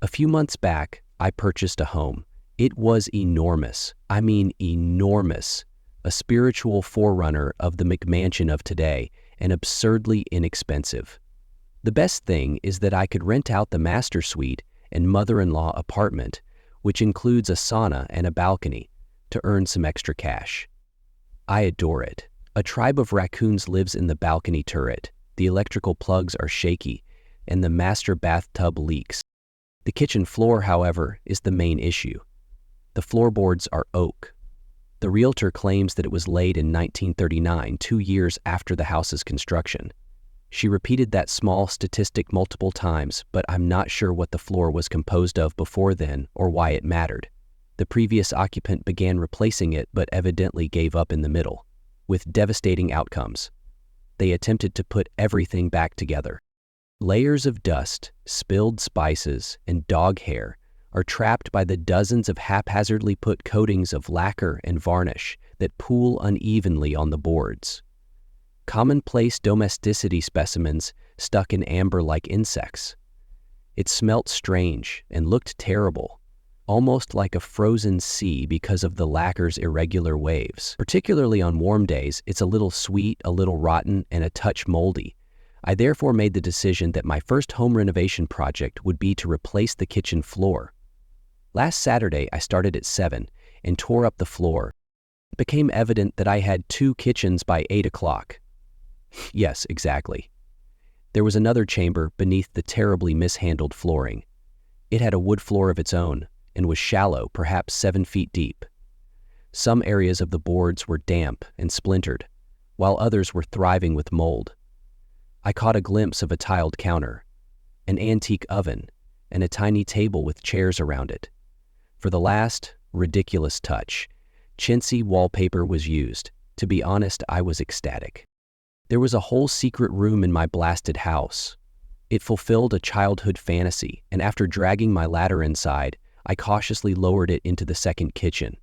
A few months back, I purchased a home. It was enormous. I mean enormous. A spiritual forerunner of the McMansion of today, and absurdly inexpensive. The best thing is that I could rent out the master suite and mother-in-law apartment, which includes a sauna and a balcony, to earn some extra cash. I adore it. A tribe of raccoons lives in the balcony turret. The electrical plugs are shaky, and the master bathtub leaks. The kitchen floor, however, is the main issue. The floorboards are oak. The realtor claims that it was laid in 1939, 2 years after the house's construction. She repeated that small statistic multiple times, but I'm not sure what the floor was composed of before then or why it mattered. The previous occupant began replacing it but evidently gave up in the middle, with devastating outcomes. They attempted to put everything back together. Layers of dust, spilled spices, and dog hair are trapped by the dozens of haphazardly put coatings of lacquer and varnish that pool unevenly on the boards. Commonplace domesticity specimens stuck in amber like insects. It smelt strange and looked terrible, almost like a frozen sea because of the lacquer's irregular waves. Particularly on warm days, it's a little sweet, a little rotten, and a touch moldy. I therefore made the decision that my first home renovation project would be to replace the kitchen floor. Last Saturday, I started at 7 and tore up the floor. It became evident that I had 2 kitchens by 8 o'clock. Yes, exactly. There was another chamber beneath the terribly mishandled flooring. It had a wood floor of its own and was shallow, perhaps 7 feet deep. Some areas of the boards were damp and splintered, while others were thriving with mold. I caught a glimpse of a tiled counter, an antique oven, and a tiny table with chairs around it. For the last, ridiculous touch, chintzy wallpaper was used. To be honest, I was ecstatic. There was a whole secret room in my blasted house. It fulfilled a childhood fantasy, and after dragging my ladder inside, I cautiously lowered it into the second kitchen.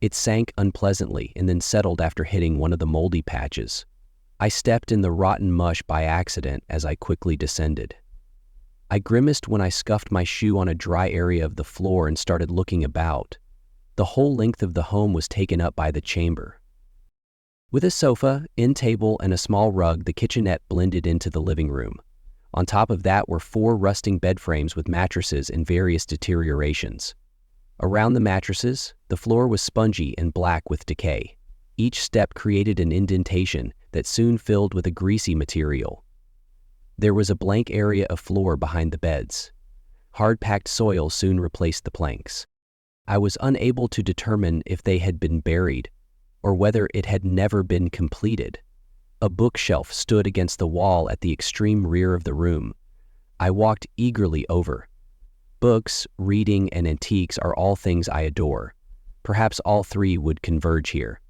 It sank unpleasantly and then settled after hitting one of the moldy patches. I stepped in the rotten mush by accident as I quickly descended. I grimaced when I scuffed my shoe on a dry area of the floor and started looking about. The whole length of the home was taken up by the chamber. With a sofa, end table, and a small rug, the kitchenette blended into the living room. On top of that were 4 rusting bed frames with mattresses in various deteriorations. Around the mattresses, the floor was spongy and black with decay. Each step created an indentation that soon filled with a greasy material. There was a blank area of floor behind the beds. Hard-packed soil soon replaced the planks. I was unable to determine if they had been buried or whether it had never been completed. A bookshelf stood against the wall at the extreme rear of the room. I walked eagerly over. Books, reading, and antiques are all things I adore. Perhaps all 3 would converge here.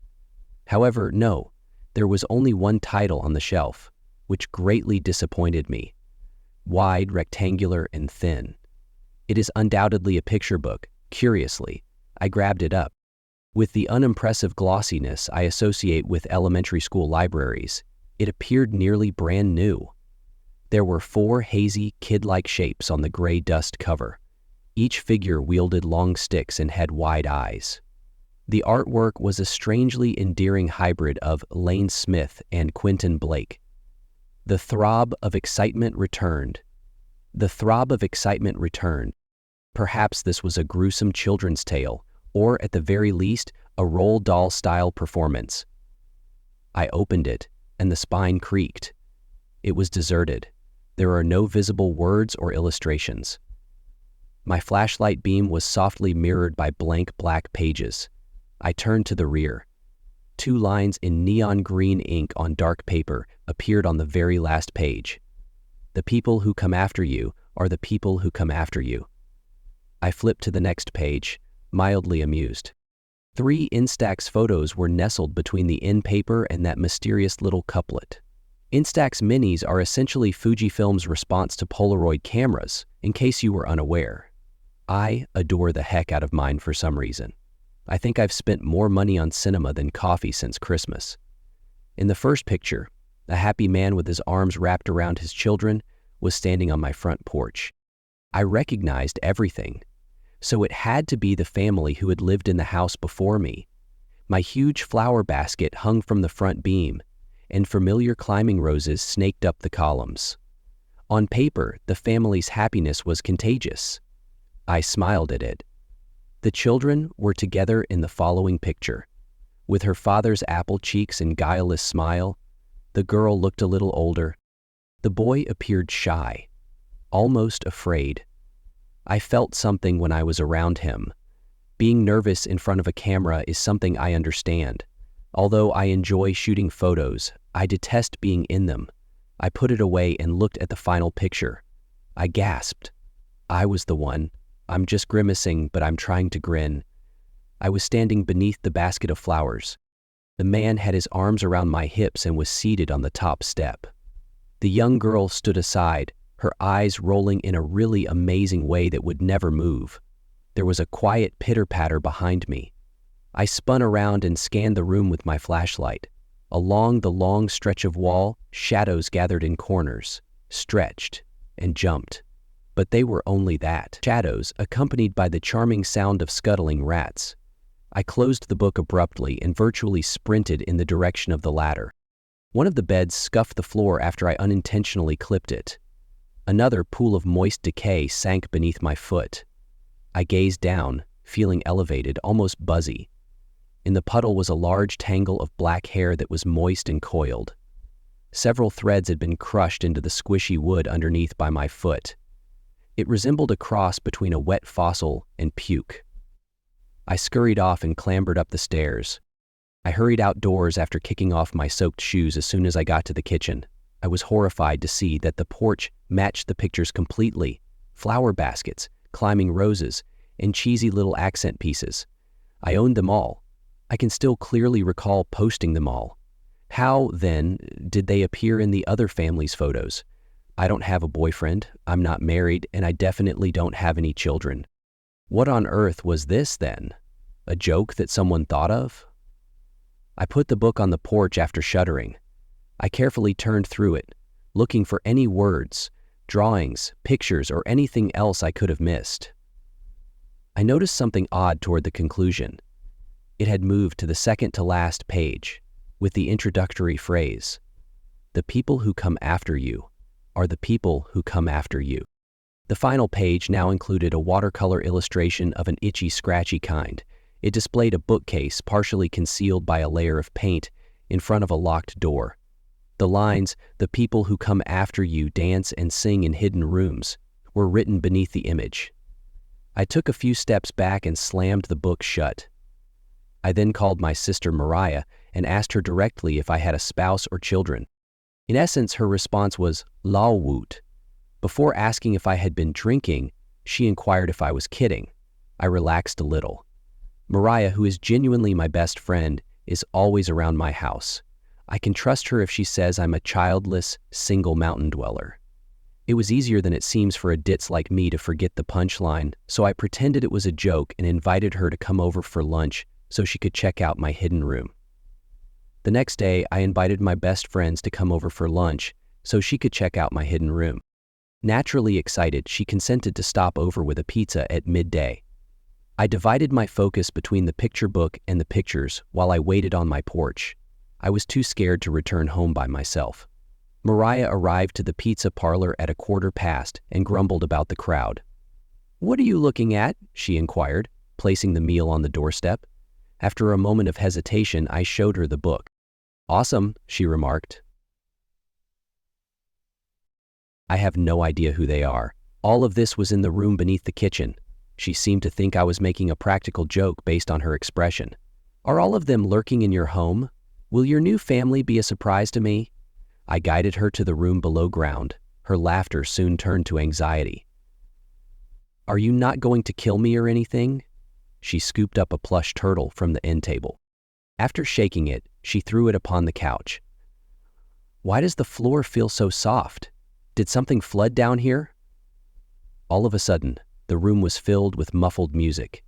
However, no, there was only one title on the shelf, which greatly disappointed me. Wide, rectangular, and thin. It is undoubtedly a picture book. Curiously, I grabbed it up. With the unimpressive glossiness I associate with elementary school libraries, it appeared nearly brand new. There were 4 hazy, kid-like shapes on the gray dust cover. Each figure wielded long sticks and had wide eyes. The artwork was a strangely endearing hybrid of Lane Smith and Quentin Blake. The throb of excitement returned. The throb of excitement returned. Perhaps this was a gruesome children's tale, or at the very least, a Roald Dahl-style performance. I opened it, and the spine creaked. It was deserted. There are no visible words or illustrations. My flashlight beam was softly mirrored by blank black pages. I turned to the rear. 2 lines in neon green ink on dark paper appeared on the very last page. The people who come after you are the people who come after you. I flipped to the next page, mildly amused. 3 Instax photos were nestled between the end paper and that mysterious little couplet. Instax minis are essentially Fujifilm's response to Polaroid cameras, in case you were unaware. I adore the heck out of mine for some reason. I think I've spent more money on cinema than coffee since Christmas. In the first picture, a happy man with his arms wrapped around his children was standing on my front porch. I recognized everything. So it had to be the family who had lived in the house before me. My huge flower basket hung from the front beam, and familiar climbing roses snaked up the columns. On paper, the family's happiness was contagious. I smiled at it. The children were together in the following picture. With her father's apple cheeks and guileless smile, the girl looked a little older. The boy appeared shy, almost afraid. I felt something when I was around him. Being nervous in front of a camera is something I understand. Although I enjoy shooting photos, I detest being in them. I put it away and looked at the final picture. I gasped. I was the one. I'm just grimacing, but I'm trying to grin. I was standing beneath the basket of flowers. The man had his arms around my hips and was seated on the top step. The young girl stood aside, her eyes rolling in a really amazing way that would never move. There was a quiet pitter-patter behind me. I spun around and scanned the room with my flashlight. Along the long stretch of wall, shadows gathered in corners, stretched, and jumped. But they were only that, shadows accompanied by the charming sound of scuttling rats. I closed the book abruptly and virtually sprinted in the direction of the ladder. One of the beds scuffed the floor after I unintentionally clipped it. Another pool of moist decay sank beneath my foot. I gazed down, feeling elevated, almost buzzy. In the puddle was a large tangle of black hair that was moist and coiled. Several threads had been crushed into the squishy wood underneath by my foot. It resembled a cross between a wet fossil and puke. I scurried off and clambered up the stairs. I hurried outdoors after kicking off my soaked shoes as soon as I got to the kitchen. I was horrified to see that the porch matched the pictures completely. Flower baskets, climbing roses, and cheesy little accent pieces. I owned them all. I can still clearly recall posting them all. How, then, did they appear in the other family's photos? I don't have a boyfriend, I'm not married, and I definitely don't have any children. What on earth was this, then? A joke that someone thought of? I put the book on the porch after shuddering. I carefully turned through it, looking for any words, drawings, pictures, or anything else I could have missed. I noticed something odd toward the conclusion. It had moved to the second-to-last page, with the introductory phrase, "The people who come after you are the people who come after you." The final page now included a watercolor illustration of an itchy, scratchy kind. It displayed a bookcase partially concealed by a layer of paint in front of a locked door. The lines, "The people who come after you dance and sing in hidden rooms," were written beneath the image. I took a few steps back and slammed the book shut. I then called my sister Mariah and asked her directly if I had a spouse or children. In essence, her response was "Lawwoot." Before asking if I had been drinking, she inquired if I was kidding. I relaxed a little. Mariah, who is genuinely my best friend, is always around my house. I can trust her if she says I'm a childless, single mountain dweller. It was easier than it seems for a ditz like me to forget the punchline, so I pretended it was a joke and invited her to come over for lunch so she could check out my hidden room. The next day, I invited my best friends to come over for lunch so she could check out my hidden room. Naturally excited, she consented to stop over with a pizza at midday. I divided my focus between the picture book and the pictures while I waited on my porch. I was too scared to return home by myself. Mariah arrived to the pizza parlor at 1:15 and grumbled about the crowd. "What are you looking at?" she inquired, placing the meal on the doorstep. After a moment of hesitation, I showed her the book. "Awesome," she remarked. I have no idea who they are. All of this was in the room beneath the kitchen. She seemed to think I was making a practical joke based on her expression. "Are all of them lurking in your home? Will your new family be a surprise to me?" I guided her to the room below ground. Her laughter soon turned to anxiety. "Are you not going to kill me or anything?" She scooped up a plush turtle from the end table. After shaking it, she threw it upon the couch. "Why does the floor feel so soft? Did something flood down here?" All of a sudden, the room was filled with muffled music.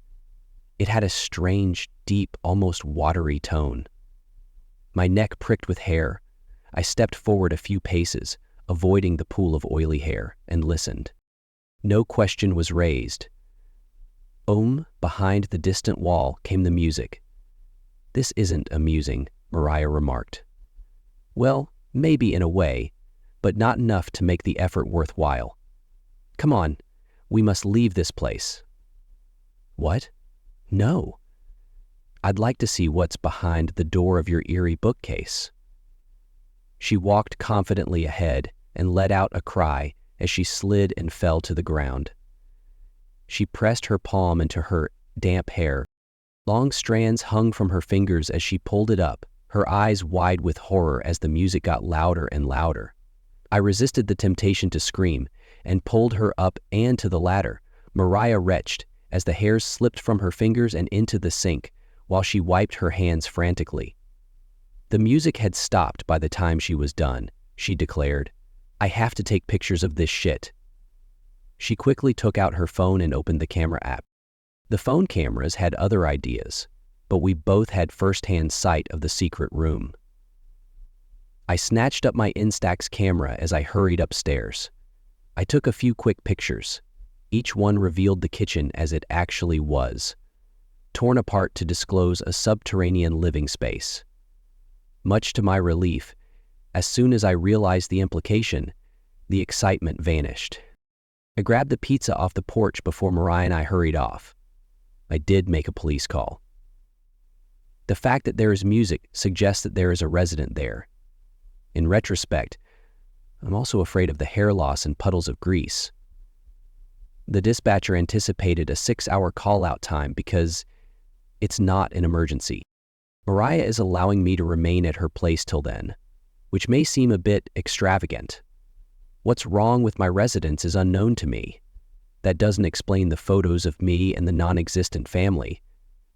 It had a strange, deep, almost watery tone. My neck pricked with hair. I stepped forward a few paces, avoiding the pool of oily hair, and listened. No question was raised. Behind the distant wall came the music. "This isn't amusing," Mariah remarked. "Well, maybe in a way, but not enough to make the effort worthwhile. Come on, we must leave this place." "What? No. I'd like to see what's behind the door of your eerie bookcase." She walked confidently ahead and let out a cry as she slid and fell to the ground. She pressed her palm into her damp hair. Long strands hung from her fingers as she pulled it up, her eyes wide with horror as the music got louder and louder. I resisted the temptation to scream and pulled her up and to the ladder. Mariah retched as the hairs slipped from her fingers and into the sink while she wiped her hands frantically. The music had stopped by the time she was done, she declared. "I have to take pictures of this shit." She quickly took out her phone and opened the camera app. The phone cameras had other ideas, but we both had first-hand sight of the secret room. I snatched up my Instax camera as I hurried upstairs. I took a few quick pictures. Each one revealed the kitchen as it actually was, torn apart to disclose a subterranean living space. Much to my relief, as soon as I realized the implication, the excitement vanished. I grabbed the pizza off the porch before Mariah and I hurried off. I did make a police call. The fact that there is music suggests that there is a resident there. In retrospect, I'm also afraid of the hair loss and puddles of grease. The dispatcher anticipated a 6-hour call-out time because it's not an emergency. Mariah is allowing me to remain at her place till then, which may seem a bit extravagant. What's wrong with my residence is unknown to me. That doesn't explain the photos of me and the non-existent family,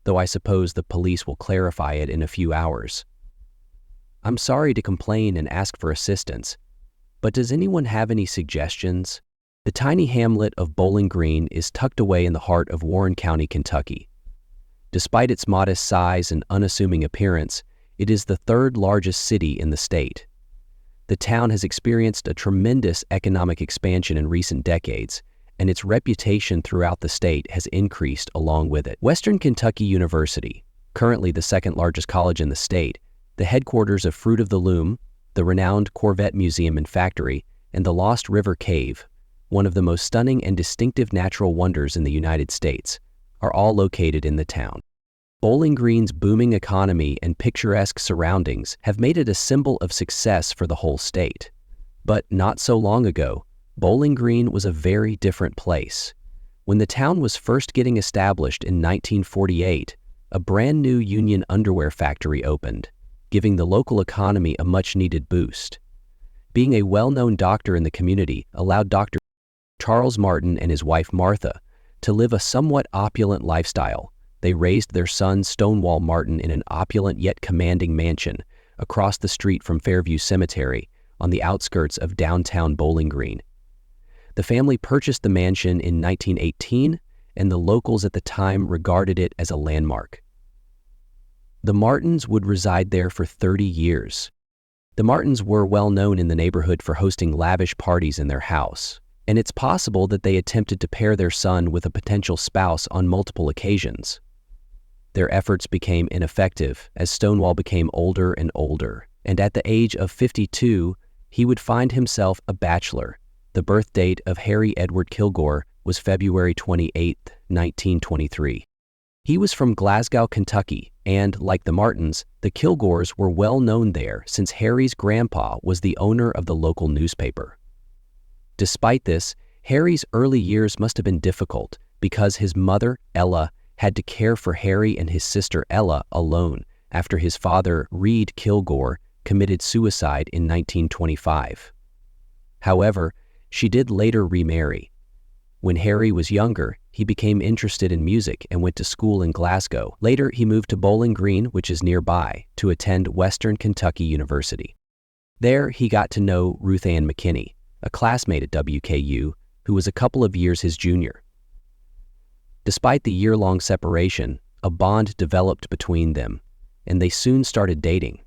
though I suppose the police will clarify it in a few hours. I'm sorry to complain and ask for assistance, but does anyone have any suggestions? The tiny hamlet of Bowling Green is tucked away in the heart of Warren County, Kentucky. Despite its modest size and unassuming appearance, it is the third largest city in the state. The town has experienced a tremendous economic expansion in recent decades, and its reputation throughout the state has increased along with it. Western Kentucky University, currently the second largest college in the state, the headquarters of Fruit of the Loom, the renowned Corvette Museum and Factory, and the Lost River Cave, one of the most stunning and distinctive natural wonders in the United States, are all located in the town. Bowling Green's booming economy and picturesque surroundings have made it a symbol of success for the whole state. But not so long ago, Bowling Green was a very different place. When the town was first getting established in 1948, a brand new union underwear factory opened, giving the local economy a much-needed boost. Being a well-known doctor in the community allowed Dr. Charles Martin and his wife Martha to live a somewhat opulent lifestyle. They raised their son Stonewall Martin in an opulent yet commanding mansion across the street from Fairview Cemetery on the outskirts of downtown Bowling Green. The family purchased the mansion in 1918, and the locals at the time regarded it as a landmark. The Martins would reside there for 30 years. The Martins were well known in the neighborhood for hosting lavish parties in their house, and it's possible that they attempted to pair their son with a potential spouse on multiple occasions. Their efforts became ineffective as Stonewall became older and older, and at the age of 52, he would find himself a bachelor. The birth date of Harry Edward Kilgore was February 28, 1923. He was from Glasgow, Kentucky, and, like the Martins, the Kilgores were well known there since Harry's grandpa was the owner of the local newspaper. Despite this, Harry's early years must have been difficult because his mother, Ella, had to care for Harry and his sister Ella alone after his father, Reed Kilgore, committed suicide in 1925. However, she did later remarry. When Harry was younger, he became interested in music and went to school in Glasgow. Later, he moved to Bowling Green, which is nearby, to attend Western Kentucky University. There, he got to know Ruth Ann McKinney, a classmate at WKU, who was a couple of years his junior. Despite the year-long separation, a bond developed between them, and they soon started dating.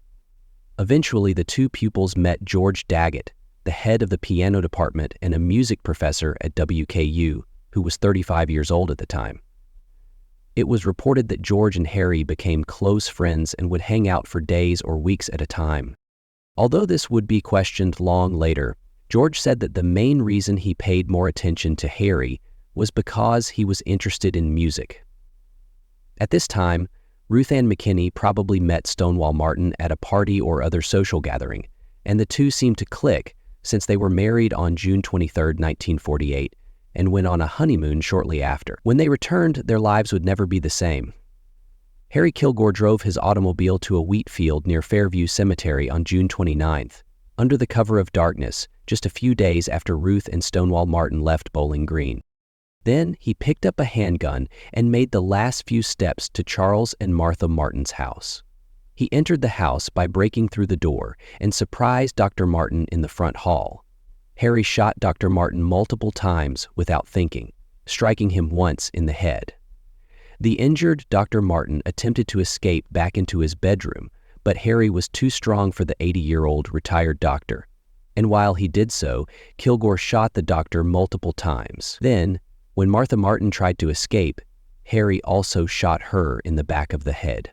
Eventually, the two pupils met George Daggett, the head of the piano department and a music professor at WKU, who was 35 years old at the time. It was reported that George and Harry became close friends and would hang out for days or weeks at a time. Although this would be questioned long later, George said that the main reason he paid more attention to Harry was because he was interested in music. At this time, Ruth Ann McKinney probably met Stonewall Martin at a party or other social gathering, and the two seemed to click since they were married on June 23, 1948, and went on a honeymoon shortly after. When they returned, their lives would never be the same. Harry Kilgore drove his automobile to a wheat field near Fairview Cemetery on June 29th, under the cover of darkness, just a few days after Ruth and Stonewall Martin left Bowling Green. Then he picked up a handgun and made the last few steps to Charles and Martha Martin's house. He entered the house by breaking through the door and surprised Dr. Martin in the front hall. Harry shot Dr. Martin multiple times without thinking, striking him once in the head. The injured Dr. Martin attempted to escape back into his bedroom, but Harry was too strong for the 80-year-old retired doctor, and while he did so, Kilgore shot the doctor multiple times. Then, when Martha Martin tried to escape, Harry also shot her in the back of the head.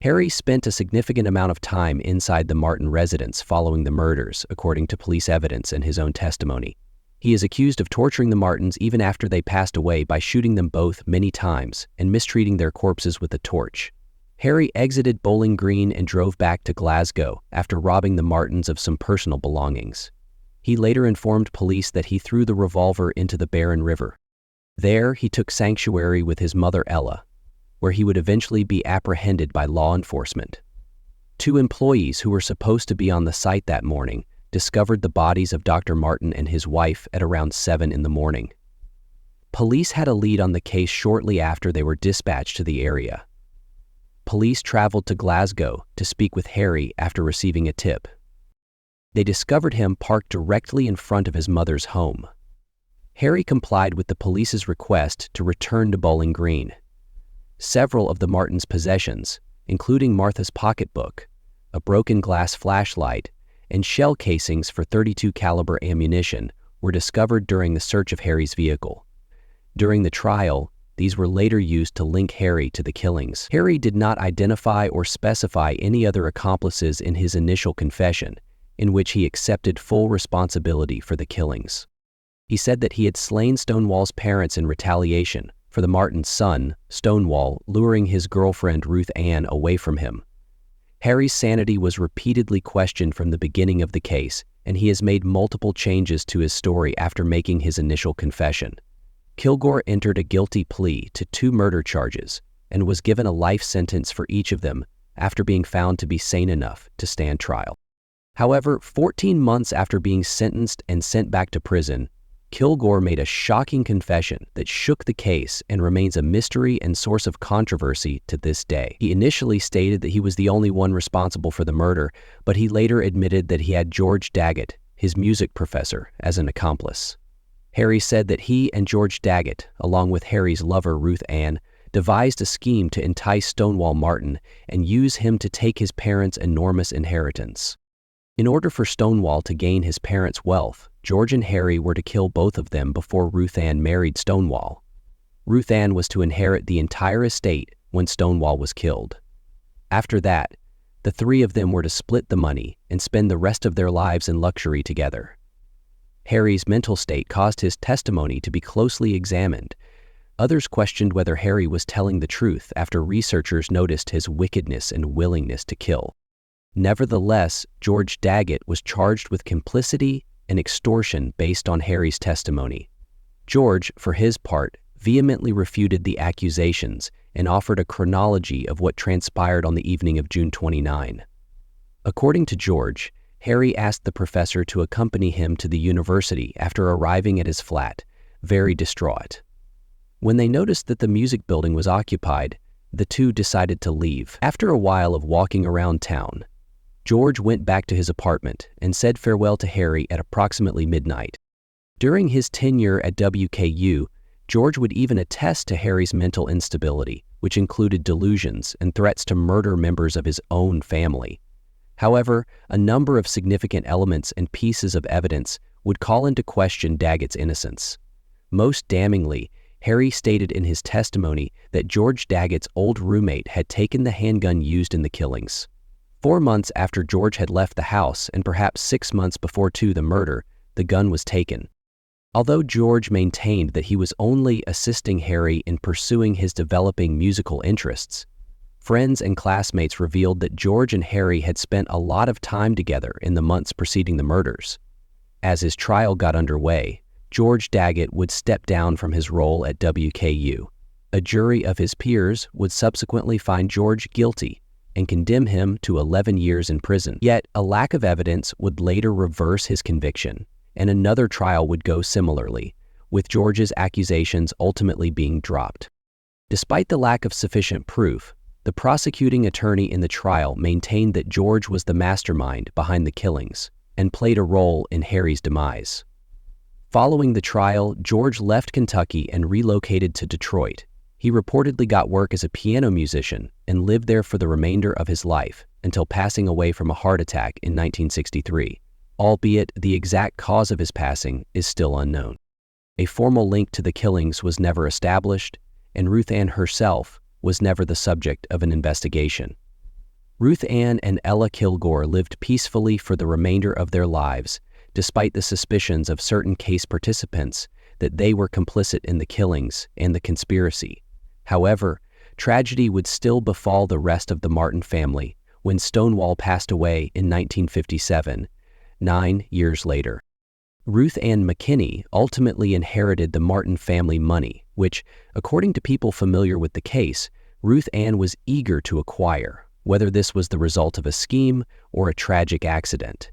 Harry spent a significant amount of time inside the Martin residence following the murders, according to police evidence and his own testimony. He is accused of torturing the Martins even after they passed away by shooting them both many times and mistreating their corpses with a torch. Harry exited Bowling Green and drove back to Glasgow after robbing the Martins of some personal belongings. He later informed police that he threw the revolver into the Barron River. There, he took sanctuary with his mother Ella, where he would eventually be apprehended by law enforcement. 2 employees who were supposed to be on the site that morning discovered the bodies of Dr. Martin and his wife at around 7 in the morning. Police had a lead on the case shortly after they were dispatched to the area. Police traveled to Glasgow to speak with Harry after receiving a tip. They discovered him parked directly in front of his mother's home. Harry complied with the police's request to return to Bowling Green. Several of the Martins' possessions, including Martha's pocketbook, a broken glass flashlight, and shell casings for .32 caliber ammunition, were discovered during the search of Harry's vehicle. During the trial, these were later used to link Harry to the killings. Harry did not identify or specify any other accomplices in his initial confession, in which he accepted full responsibility for the killings. He said that he had slain Stonewall's parents in retaliation for the Martin's son, Stonewall, luring his girlfriend Ruth Ann away from him. Harry's sanity was repeatedly questioned from the beginning of the case, and he has made multiple changes to his story after making his initial confession. Kilgore entered a guilty plea to 2 murder charges and was given a life sentence for each of them after being found to be sane enough to stand trial. However, 14 months after being sentenced and sent back to prison, Kilgore made a shocking confession that shook the case and remains a mystery and source of controversy to this day. He initially stated that he was the only one responsible for the murder, but he later admitted that he had George Daggett, his music professor, as an accomplice. Harry said that he and George Daggett, along with Harry's lover Ruth Ann, devised a scheme to entice Stonewall Martin and use him to take his parents' enormous inheritance. In order for Stonewall to gain his parents' wealth, George and Harry were to kill both of them before Ruth Ann married Stonewall. Ruth Ann was to inherit the entire estate when Stonewall was killed. After that, the 3 of them were to split the money and spend the rest of their lives in luxury together. Harry's mental state caused his testimony to be closely examined. Others questioned whether Harry was telling the truth after researchers noticed his wickedness and willingness to kill. Nevertheless, George Daggett was charged with complicity and extortion based on Harry's testimony. George, for his part, vehemently refuted the accusations and offered a chronology of what transpired on the evening of June 29. According to George, Harry asked the professor to accompany him to the university after arriving at his flat, very distraught. When they noticed that the music building was occupied, the two decided to leave. After a while of walking around town, George went back to his apartment and said farewell to Harry at approximately midnight. During his tenure at WKU, George would even attest to Harry's mental instability, which included delusions and threats to murder members of his own family. However, a number of significant elements and pieces of evidence would call into question Daggett's innocence. Most damningly, Harry stated in his testimony that George Daggett's old roommate had taken the handgun used in the killings. 4 months after George had left the house and perhaps 6 months before the murder, the gun was taken. Although George maintained that he was only assisting Harry in pursuing his developing musical interests, friends and classmates revealed that George and Harry had spent a lot of time together in the months preceding the murders. As his trial got underway, George Daggett would step down from his role at WKU. A jury of his peers would subsequently find George guilty and condemn him to 11 years in prison. Yet, a lack of evidence would later reverse his conviction, and another trial would go similarly, with George's accusations ultimately being dropped. Despite the lack of sufficient proof, the prosecuting attorney in the trial maintained that George was the mastermind behind the killings and played a role in Harry's demise. Following the trial, George left Kentucky and relocated to Detroit. He reportedly got work as a piano musician and lived there for the remainder of his life until passing away from a heart attack in 1963, albeit the exact cause of his passing is still unknown. A formal link to the killings was never established, and Ruth Ann herself was never the subject of an investigation. Ruth Ann and Ella Kilgore lived peacefully for the remainder of their lives, despite the suspicions of certain case participants that they were complicit in the killings and the conspiracy. However, tragedy would still befall the rest of the Martin family when Stonewall passed away in 1957, 9 years later. Ruth Ann McKinney ultimately inherited the Martin family money, which, according to people familiar with the case, Ruth Ann was eager to acquire, whether this was the result of a scheme or a tragic accident.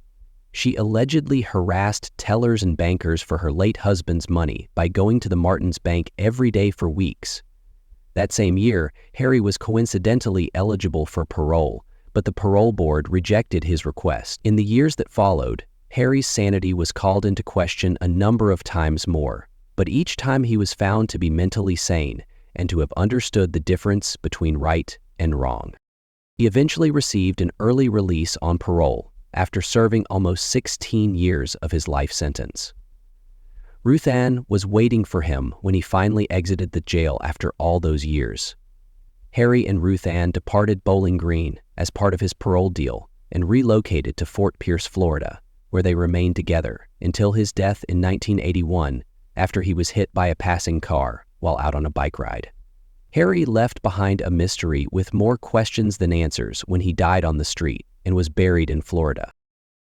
She allegedly harassed tellers and bankers for her late husband's money by going to the Martins' bank every day for weeks. That same year, Harry was coincidentally eligible for parole, but the parole board rejected his request. In the years that followed, Harry's sanity was called into question a number of times more, but each time he was found to be mentally sane and to have understood the difference between right and wrong. He eventually received an early release on parole after serving almost 16 years of his life sentence. Ruth Ann was waiting for him when he finally exited the jail after all those years. Harry and Ruth Ann departed Bowling Green as part of his parole deal and relocated to Fort Pierce, Florida, where they remained together until his death in 1981 after he was hit by a passing car while out on a bike ride. Harry left behind a mystery with more questions than answers when he died on the street and was buried in Florida.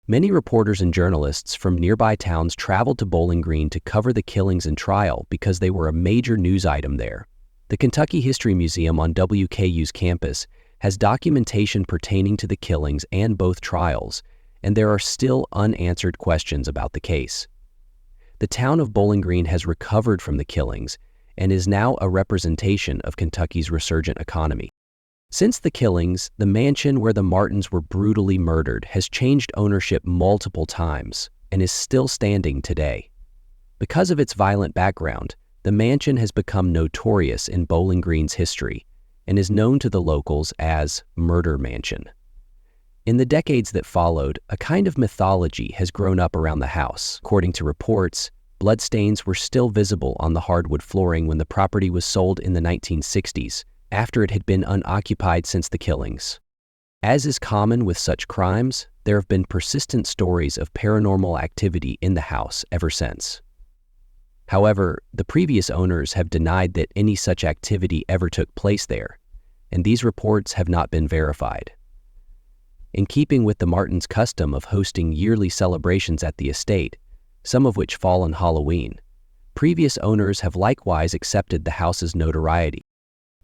Many reporters and journalists from nearby towns traveled to Bowling Green to cover the killings and trial because they were a major news item there. The Kentucky History Museum on WKU's campus has documentation pertaining to the killings and both trials, and there are still unanswered questions about the case. The town of Bowling Green has recovered from the killings and is now a representation of Kentucky's resurgent economy. Since the killings, the mansion where the Martins were brutally murdered has changed ownership multiple times and is still standing today. Because of its violent background, the mansion has become notorious in Bowling Green's history and is known to the locals as Murder Mansion. In the decades that followed, a kind of mythology has grown up around the house. According to reports, bloodstains were still visible on the hardwood flooring when the property was sold in the 1960s, after it had been unoccupied since the killings. As is common with such crimes, there have been persistent stories of paranormal activity in the house ever since. However, the previous owners have denied that any such activity ever took place there, and these reports have not been verified. In keeping with the Martins' custom of hosting yearly celebrations at the estate, some of which fall on Halloween, previous owners have likewise accepted the house's notoriety.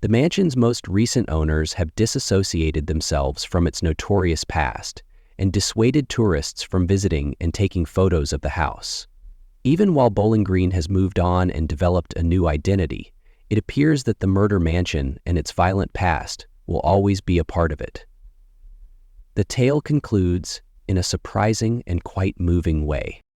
The mansion's most recent owners have disassociated themselves from its notorious past and dissuaded tourists from visiting and taking photos of the house. Even while Bowling Green has moved on and developed a new identity, it appears that the Murder Mansion and its violent past will always be a part of it. The tale concludes in a surprising and quite moving way.